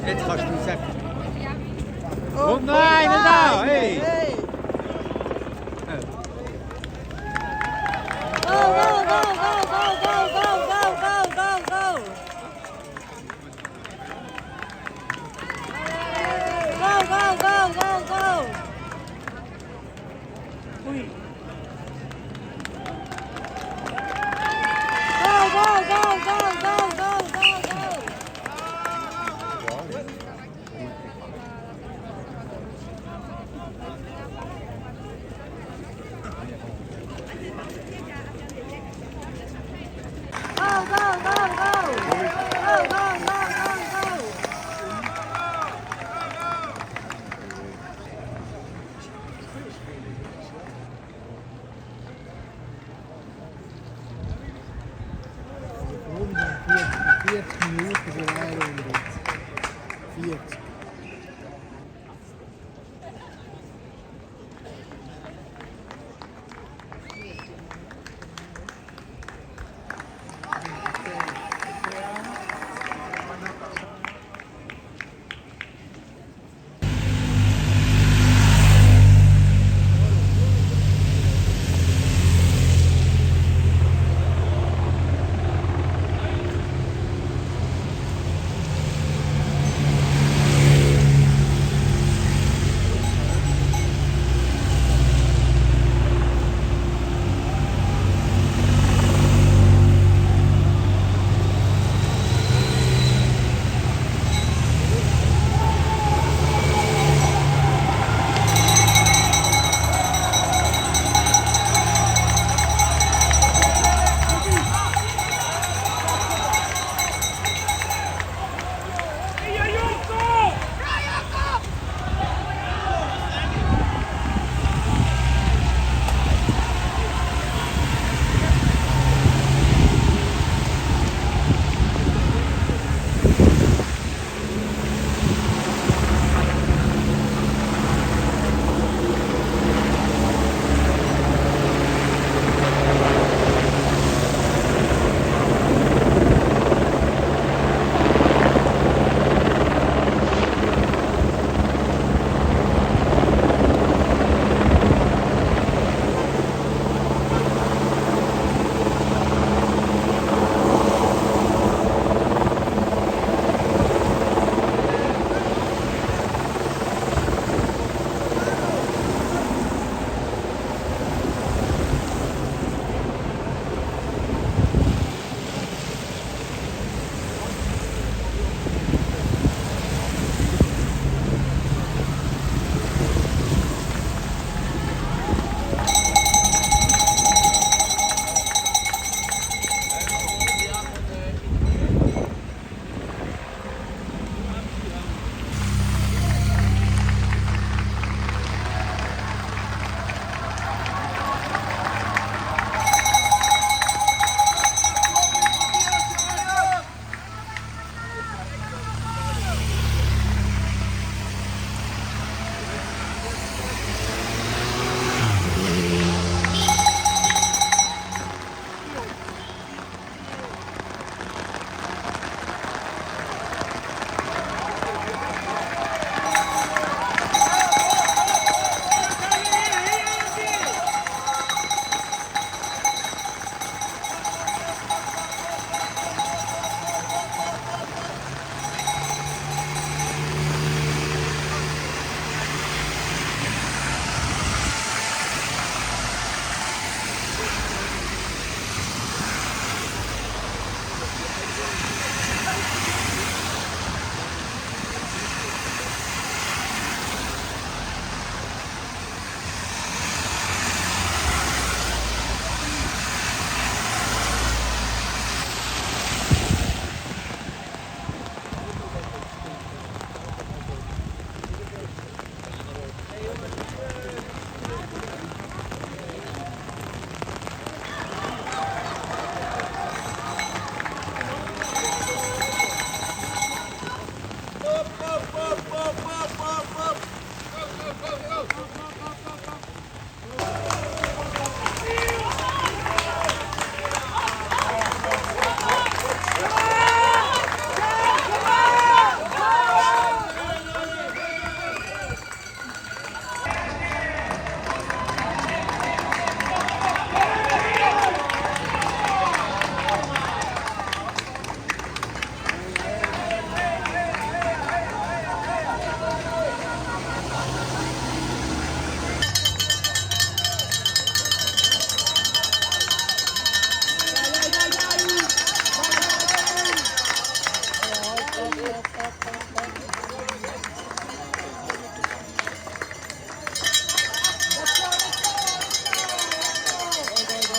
Jetzt kannst du sagen. Oh nein, nicht da! Hey! Go, go, go, go, go, go, go, go, go, go, go! Go, go, go, go, go! Ui. Go, go, go, go, go, go, go, go! Go, go, go, go! Go, go, go, go, go! Vierzig Minuten für eine Runde. 40.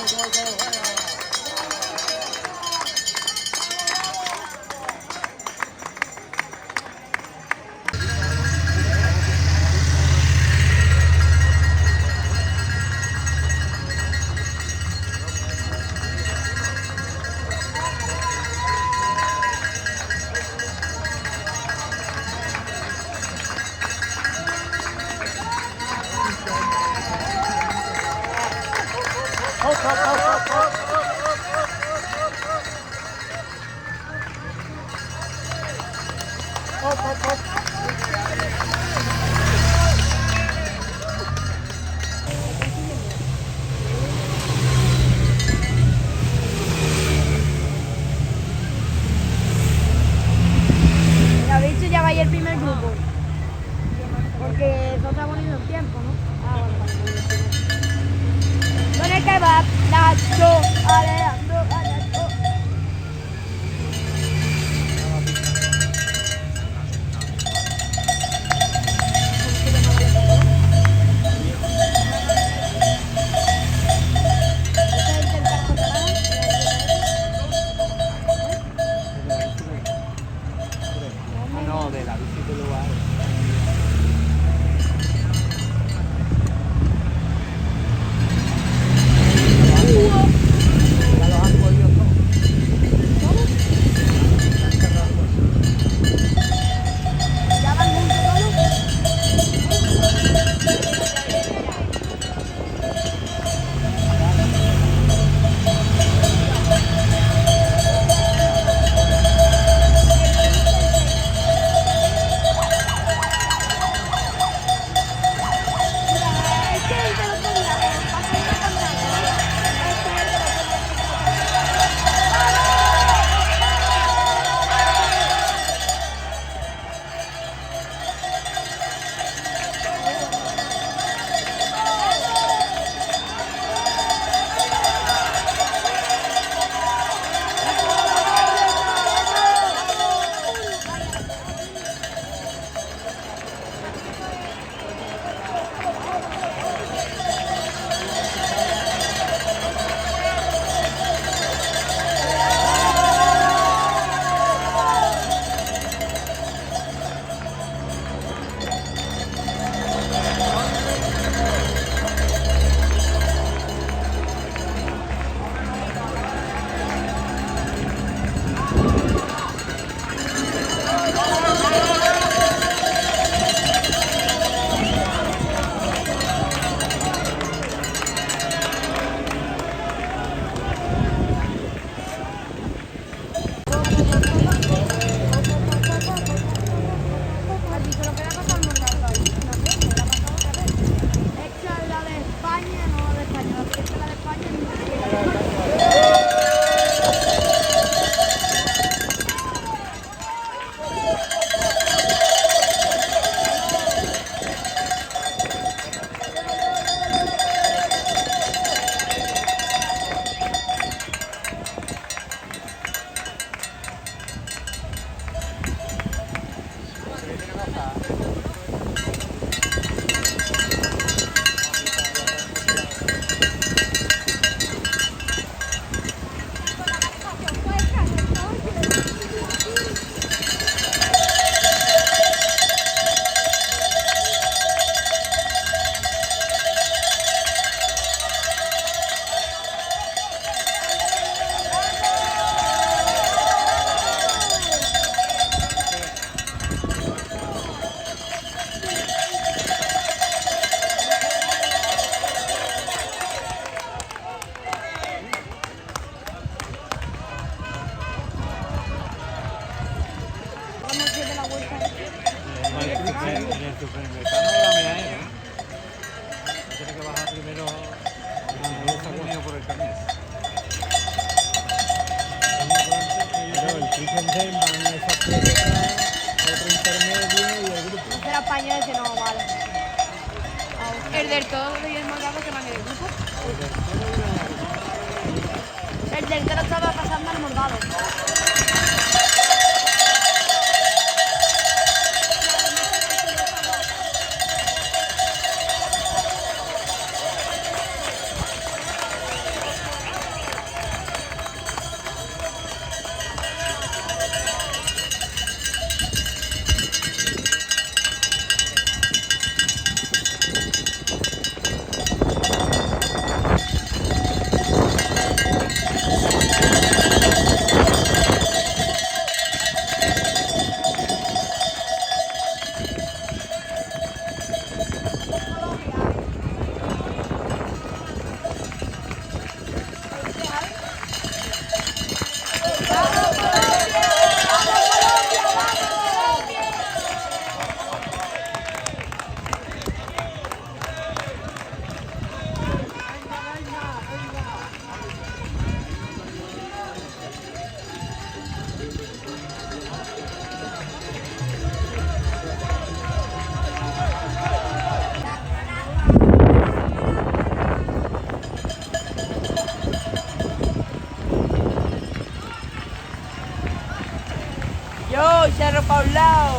Ya visto, ya va ahí el primer grupo. Porque eso está poniendo el tiempo, ¿no? Ah, bueno, vale. Con el que va, Nacho, Alejandro, Nacho. No, de la bici que lo va a Ya van juntos todos. Ese no, vale. El del todo y el más grande que van en el grupo. El del todo estaba pasando al morgado. cerro para un lado.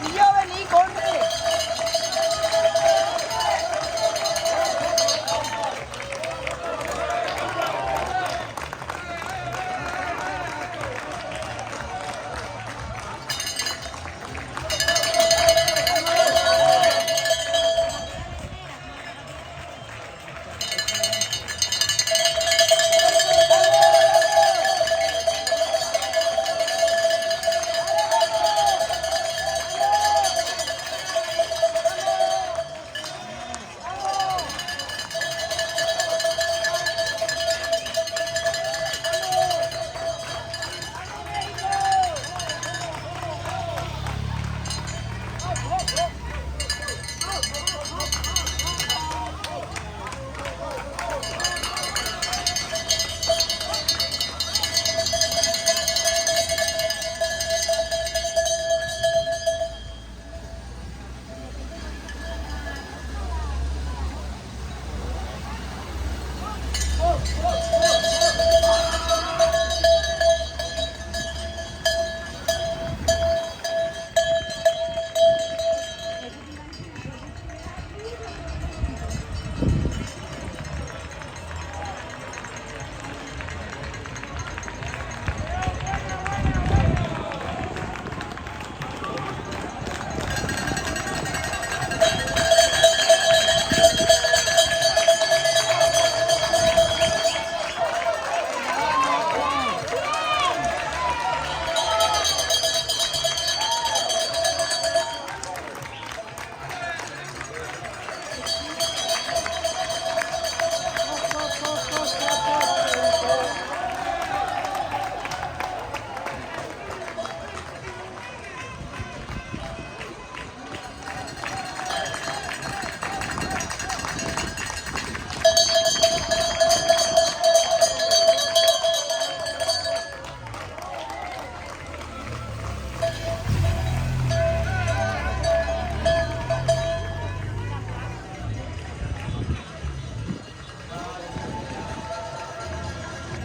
Y yo vení, corre.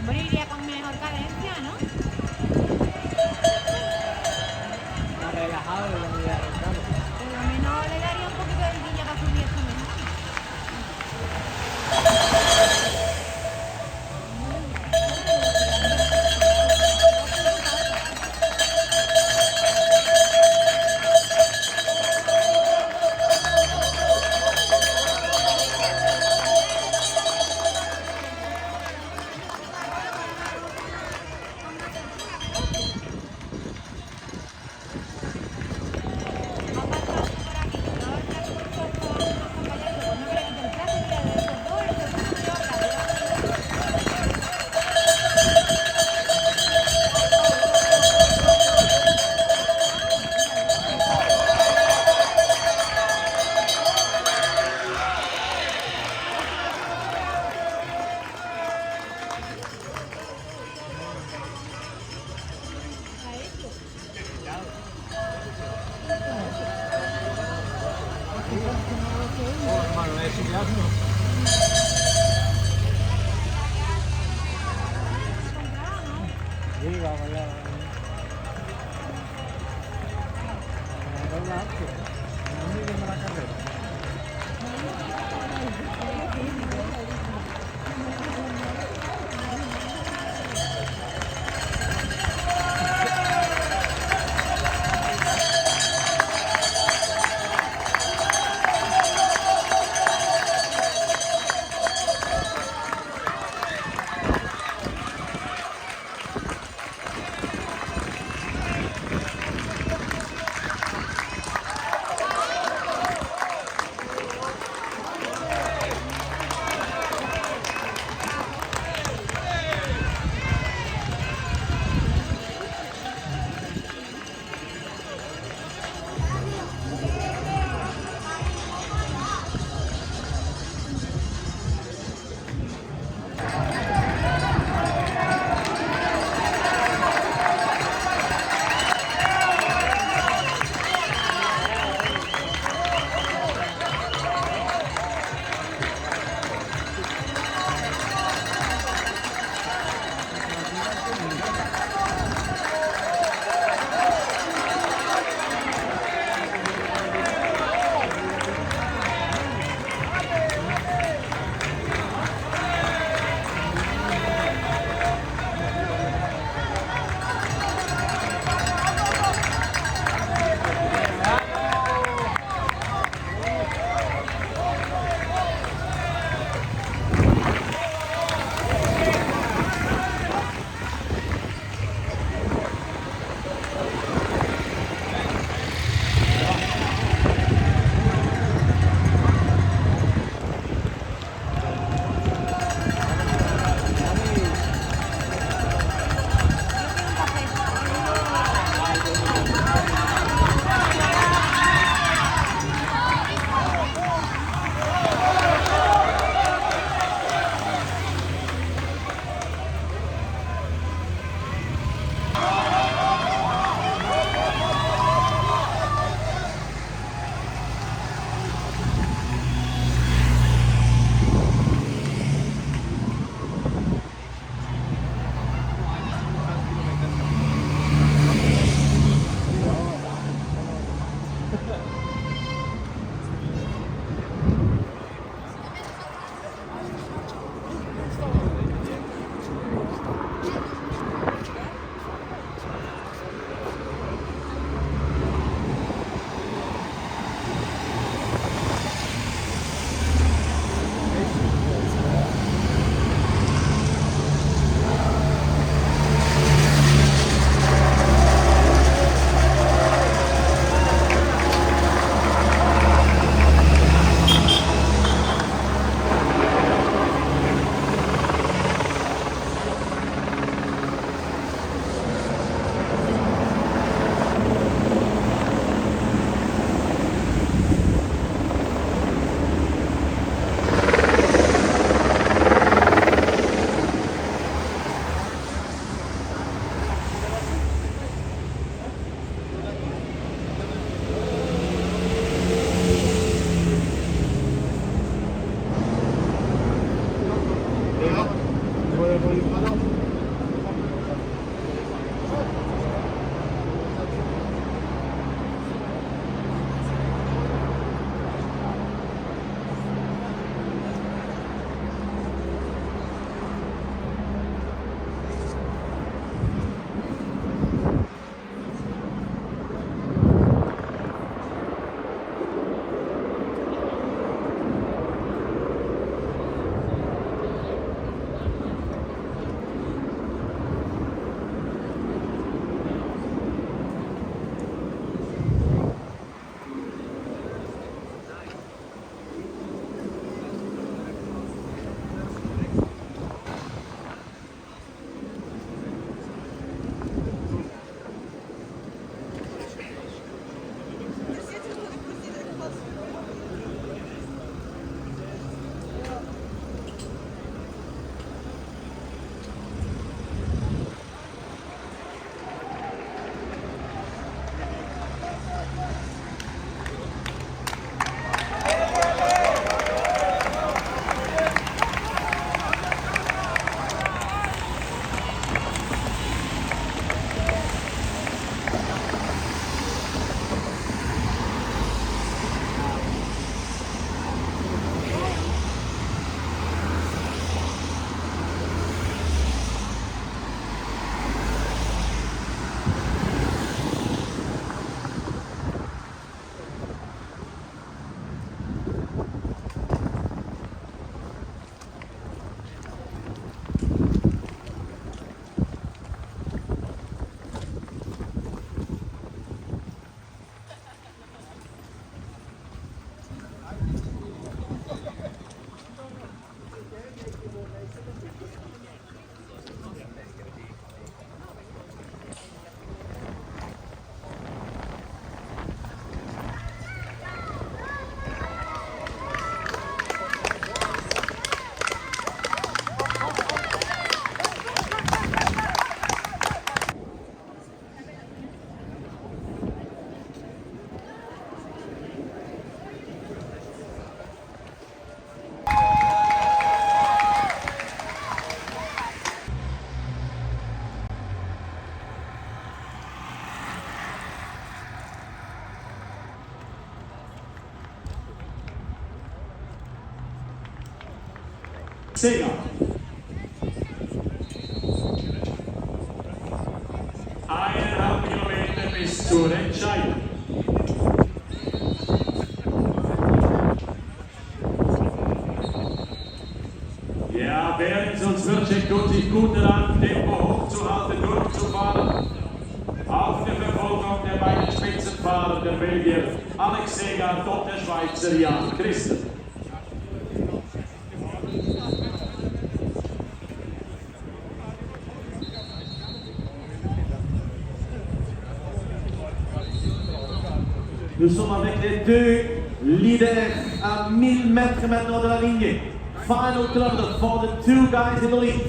Moriría con mejor cadencia, ¿no? Más relajado de la unidad del carro. Por lo menos le daría un poquito de vidilla para subir esto mejor. Hermano, eso ya no. Sí, vamos allá. Vamos a la carrera. Seeger. Eineinhalb Kilometer bis zur Entscheidung. Ja, Behrens und Svircek tun sich gut daran, Tempo hochzuhalten, durchzufahren. Auf der Verfolgung der beiden Spitzenfahrer, der Belgier Alex Seeger und der Schweizer Jan Christen. Nous sommes avec les deux leaders à 1000 mètres maintenant de la ligne. Final kilometer for the two guys in the lead.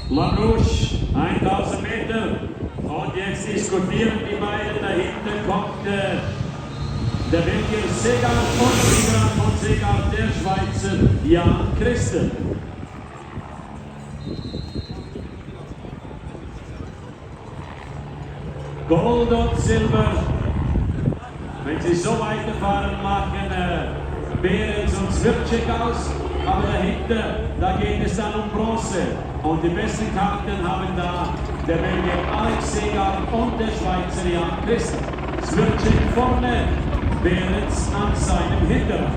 Larouche, 1000 Meter. Und jetzt diskutieren die beiden. Dahinter kommt der Belgier Seeger und Sieger von Seeger, der Schweizer Jan Christen. Gold und Silber. Wenn sie so weiterfahren, machen Behrens und Svircek aus. Aber dahinter, da geht es dann um Bronze. Und die besten Karten haben da der Belgier Alex Seeger und der Schweizer Jan Christen. Svircek vorne, Behrens an seinem Hinterrad.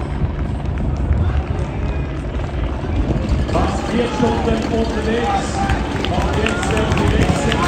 Fast 4 Stunden unterwegs. Und jetzt werden die nächsten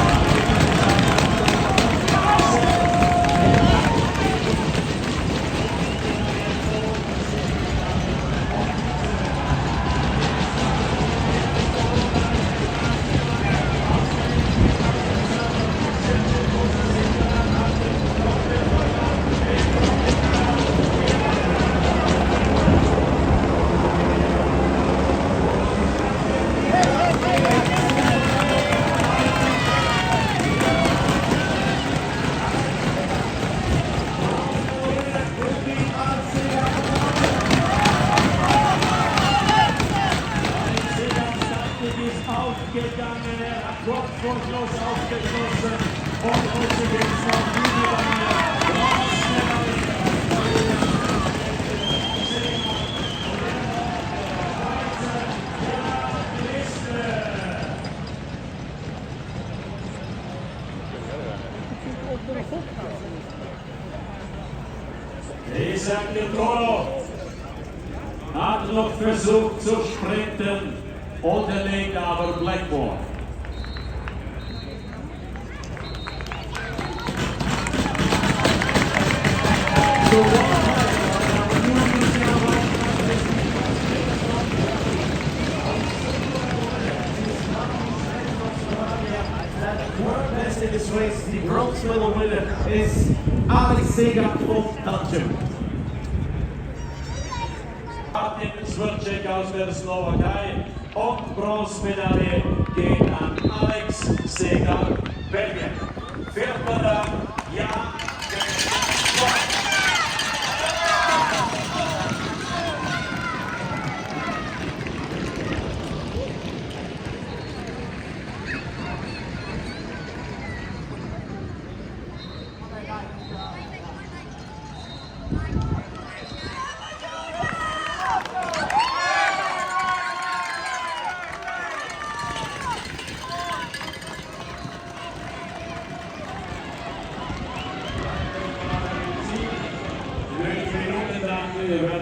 aufgegangen, er hat kopflos aufgeschossen und heute geht es noch über Isaac de Toro hat noch versucht zu sprinten, unterlegt aber Blackmore. Best in this race, the bronze medal winner is Alex Seeger of Belgium. Martin Svircek aus der Slowakei und Bronzemedaille geht an Alex Seeger, Belgien. Vierter Jan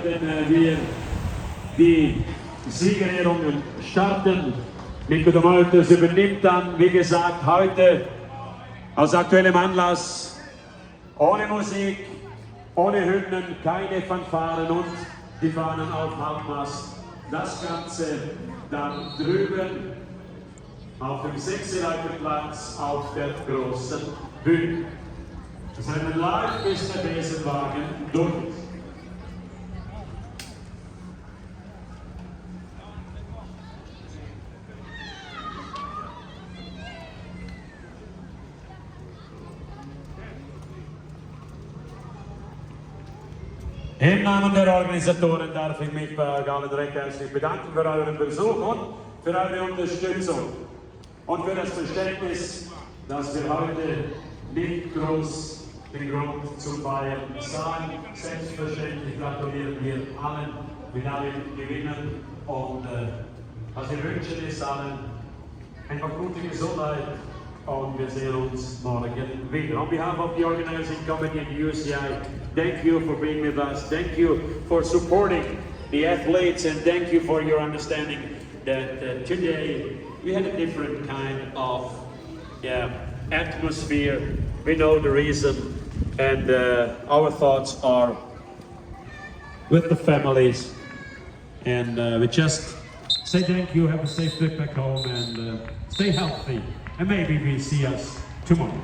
werden wir die Siegerehrungen starten. Nico de Maltes übernimmt dann, wie gesagt, heute aus aktuellem Anlass ohne Musik, ohne Hymnen, keine Fanfaren und die Fahnen auf Halbmast. Das Ganze dann drüben auf dem 6-Reiterplatz auf der großen Bühne. Das ist ein live bis der Besenwagen durch. Im Namen der Organisatoren darf ich mich bei allen recht herzlich bedanken für euren Besuch und für eure Unterstützung und für das Verständnis, dass wir heute nicht groß den Grund zu feiern sahen. Selbstverständlich gratulieren wir allen Medaille gewinnen. Und also wir wünschen es allen einfach gute Gesundheit und wir sehen uns morgen wieder. On behalf of the organizing committee and UCI, thank you for being with us. Thank you for supporting the athletes and thank you for your understanding that today we had a different kind of atmosphere. We know the reason and our thoughts are with the families. And we just say thank you, have a safe trip back home and stay healthy. And maybe we see us tomorrow.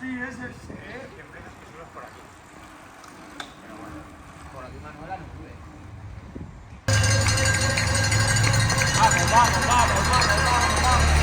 así es el ser. Siempre nos por aquí. Pero bueno, por aquí Manuela no pude. Vamos, vamos, vamos, vamos, vamos, vamos.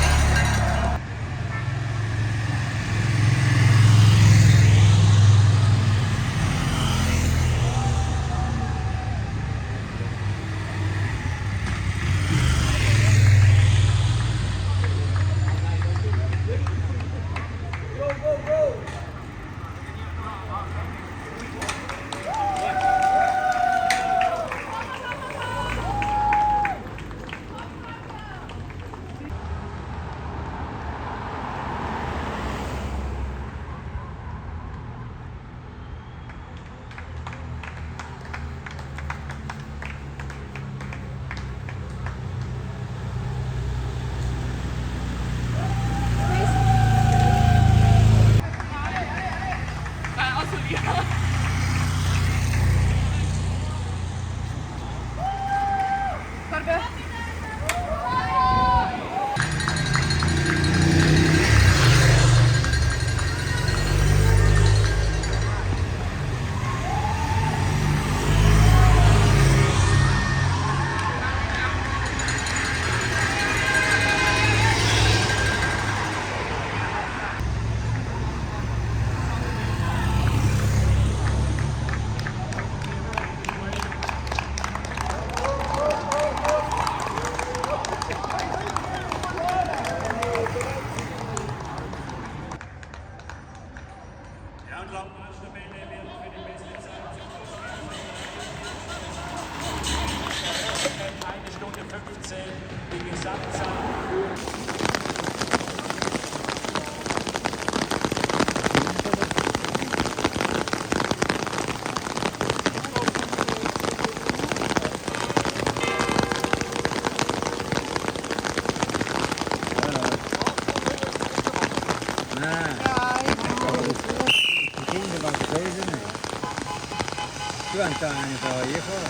Vänta, han är i för.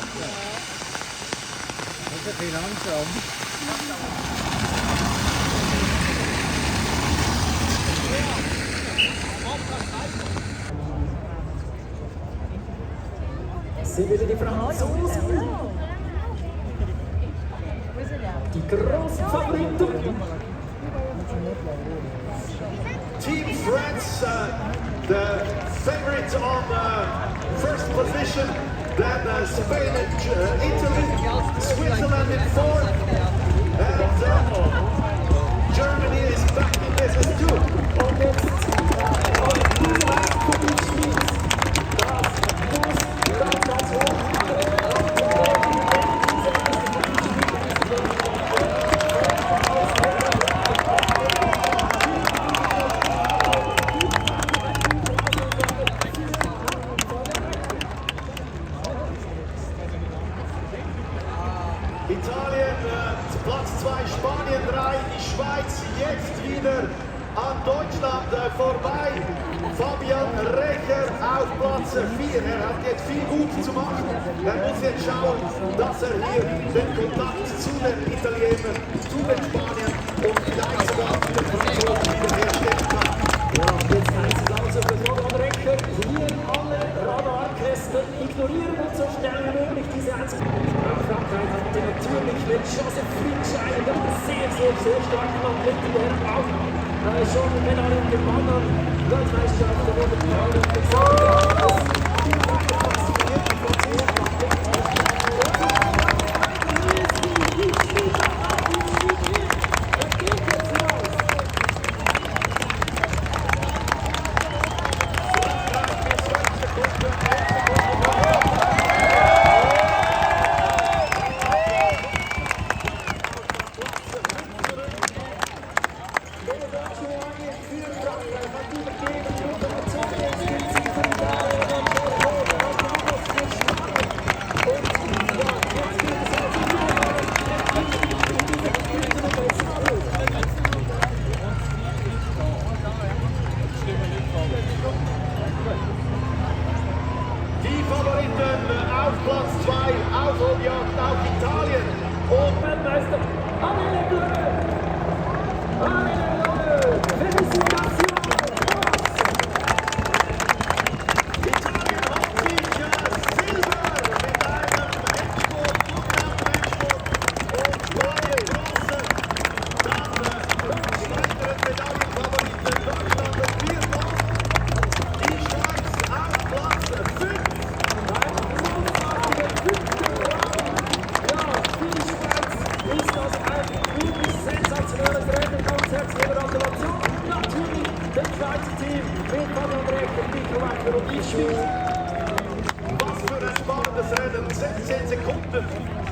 Det är fint långsamt. Sind wieder die Franzosen. Die großen Favoriten. Team France, the favorite on first position, then Spain and Italy, Switzerland in fourth, and Germany is back in business too. Und jetzt die Kuppel schließt. Das ganz hoch. Italien, Platz 2, Spanien 3, die Schweiz jetzt wieder an Deutschland vorbei. Fabian Recher auf Platz 4. Er hat jetzt viel gut zu machen. Er muss jetzt schauen, dass er hier den Kontakt zu den Italienern, zu den Spaniern und vielleicht sogar zu den Franzosen wiederherstellen kann. Ja, jetzt heißt es also für Fabian Recher, hier alle Radarkästen ignorieren und so schnell wie möglich diese Einzelnen. Frankreich hatte natürlich mit Joseph Friedschein sehr starken Athleten, der auch schon Medaillen gewonnen, Weltmeisterschaften oder Medaillen Die Favoriten auf Platz 2, Aufholjagd auf Italien und Weltmeister Anne Bleu! Felicitations! und ich schwimmt. Was für ein spannendes Rennen, 16 Sekunden